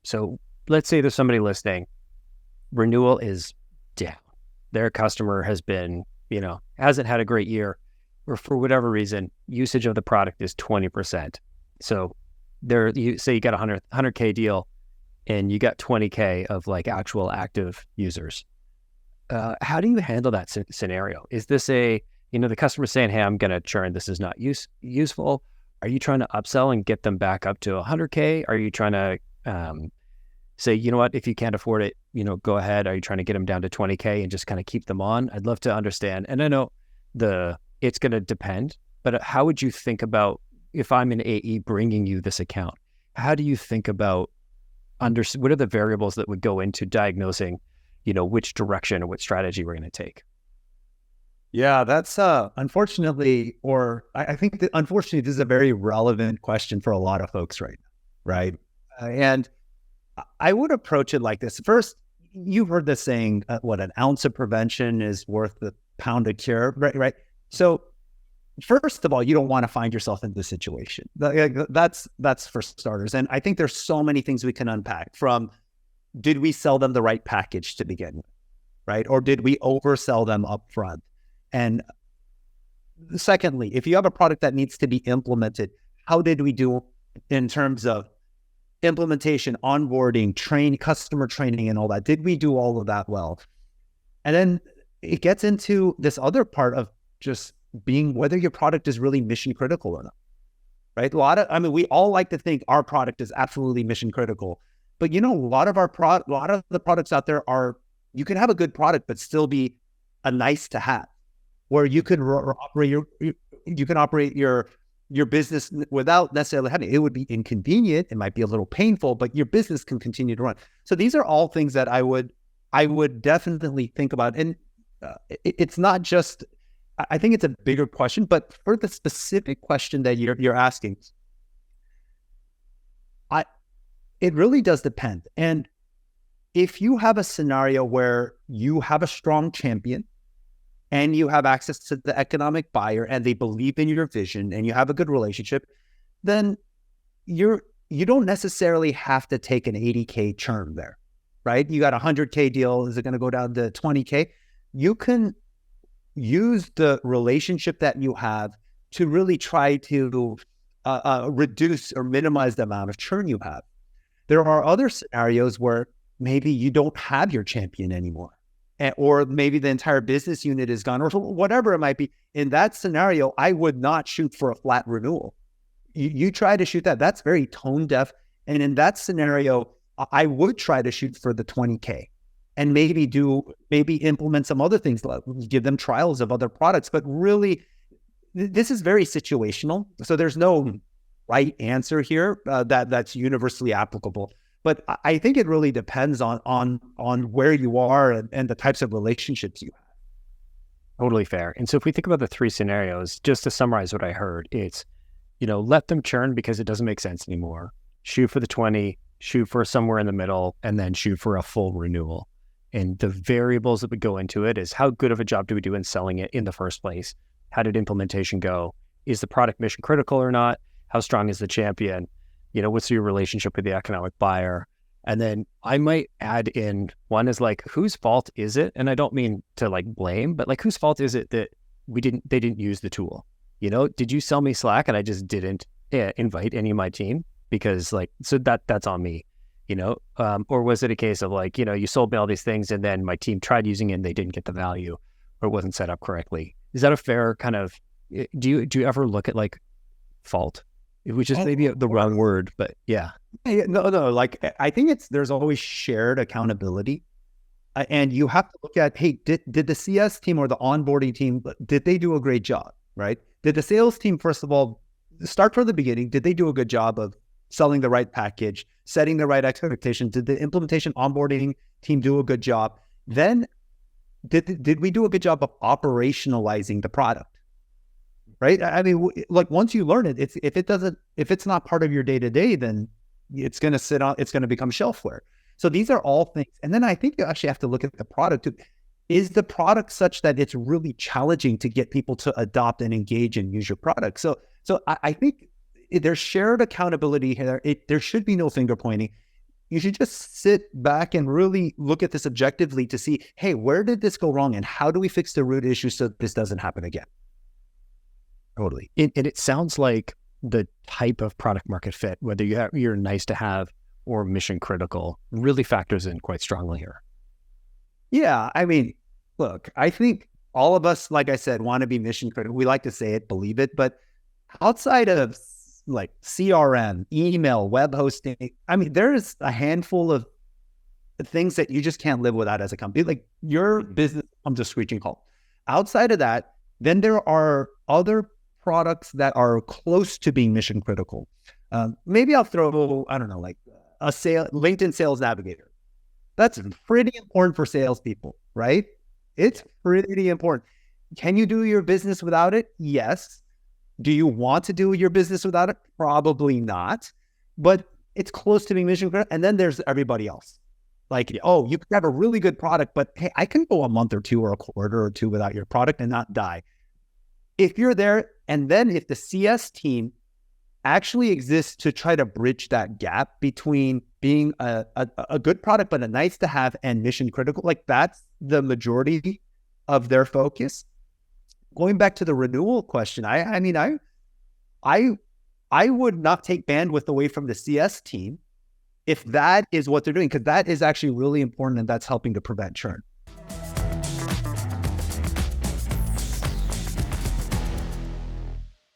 So let's say there's somebody listening, renewal is down. Their customer has been, hasn't had a great year, or for whatever reason, usage of the product is 20%. So you say you got a 100K deal and you got 20K of like actual active users. How do you handle that scenario? Is this the customer saying, hey, I'm going to churn, this is not useful. Are you trying to upsell and get them back up to 100K? Are you trying to say, you know what, if you can't afford it, go ahead? Are you trying to get them down to 20K and just kind of keep them on? I'd love to understand. And I know it's going to depend, but how would you think about, if I'm an AE bringing you this account, how do you think about what are the variables that would go into diagnosing, which direction or what strategy we're going to take? Yeah, that's unfortunately, or I think that unfortunately, this is a very relevant question for a lot of folks right now, right? And I would approach it like this. First, you've heard the saying, an ounce of prevention is worth a pound of cure, right? So first of all, you don't want to find yourself in this situation. That's for starters. And I think there's so many things we can unpack from, did we sell them the right package to begin with, right? Or did we oversell them up front? And secondly, if you have a product that needs to be implemented, how did we do in terms of implementation, onboarding, customer training and all that? Did we do all of that well? And then it gets into this other part of just being whether your product is really mission critical or not, right? We all like to think our product is absolutely mission critical, but a lot of the products out there you can have a good product, but still be a nice to have, where you can operate your business without necessarily having it. It would be inconvenient. It might be a little painful, but your business can continue to run. So these are all things that I would definitely think about. And it's not just, I think it's a bigger question, but for the specific question that you're asking, it really does depend. And if you have a scenario where you have a strong champion and you have access to the economic buyer and they believe in your vision and you have a good relationship, then you don't necessarily have to take an 80K churn there, right? You got a 100K deal. Is it going to go down to 20K? You can use the relationship that you have to really try to reduce or minimize the amount of churn you have. There are other scenarios where maybe you don't have your champion anymore, or maybe the entire business unit is gone, or whatever it might be. In that scenario, I would not shoot for a flat renewal. You try to shoot that. That's very tone deaf. And in that scenario, I would try to shoot for the 20K and maybe implement some other things, give them trials of other products. But really, this is very situational. So there's no right answer here that's universally applicable. But I think it really depends on where you are and the types of relationships you have. Totally fair. And so if we think about the three scenarios, just to summarize what I heard, it's, let them churn because it doesn't make sense anymore. Shoot for the 20, shoot for somewhere in the middle, and then shoot for a full renewal. And the variables that would go into it is how good of a job do we do in selling it in the first place? How did implementation go? Is the product mission critical or not? How strong is the champion? What's your relationship with the economic buyer? And then I might add in one is like, whose fault is it? And I don't mean to like blame, but like, whose fault is it that they didn't use the tool? Did you sell me Slack and I just didn't invite any of my team? Because so that's on me, or was it a case of like, you sold me all these things and then my team tried using it and they didn't get the value or it wasn't set up correctly? Is that a fair kind of, do you ever look at like fault? Which is maybe the wrong word, but yeah. No. Like, I think there's always shared accountability. And you have to look at, hey, did the CS team or the onboarding team, did they do a great job, right? Did the sales team, first of all, start from the beginning? Did they do a good job of selling the right package, setting the right expectations? Did the implementation onboarding team do a good job? Then did we do a good job of operationalizing the product? Right? I mean, like once you learn it, if it's not part of your day to day, then it's going to sit on, it's going to become shelfware. So these are all things. And then I think you actually have to look at the product. Is the product such that it's really challenging to get people to adopt and engage and use your product? So I think there's shared accountability here. There should be no finger pointing. you should just sit back and really look at this objectively to see, hey, where did this go wrong and how do we fix the root issue so this doesn't happen again? Totally. And it sounds like the type of product market fit, whether you're nice to have or mission critical, really factors in quite strongly here. Yeah. I mean, look, I think all of us, like I said, want to be mission critical. We like to say it, believe it, but outside of like CRM, email, web hosting, I mean, there's a handful of things that you just can't live without as a company. Like your business comes to screeching halt. Outside of that, then there are other products that are close to being mission critical. Maybe I'll throw, I don't know, like a LinkedIn Sales Navigator. That's pretty important for salespeople, right? It's pretty important. Can you do your business without it? Yes. Do you want to do your business without it? Probably not. But it's close to being mission critical. And then there's everybody else. Like, oh, you could have a really good product, but hey, I can go a month or two or a quarter or two without your product and not die. If you're there, and then if the CS team actually exists to try to bridge that gap between being a good product, but a nice to have and mission critical, like that's the majority of their focus. Going back to the renewal question, I mean, I would not take bandwidth away from the CS team if that is what they're doing, because that is actually really important and that's helping to prevent churn.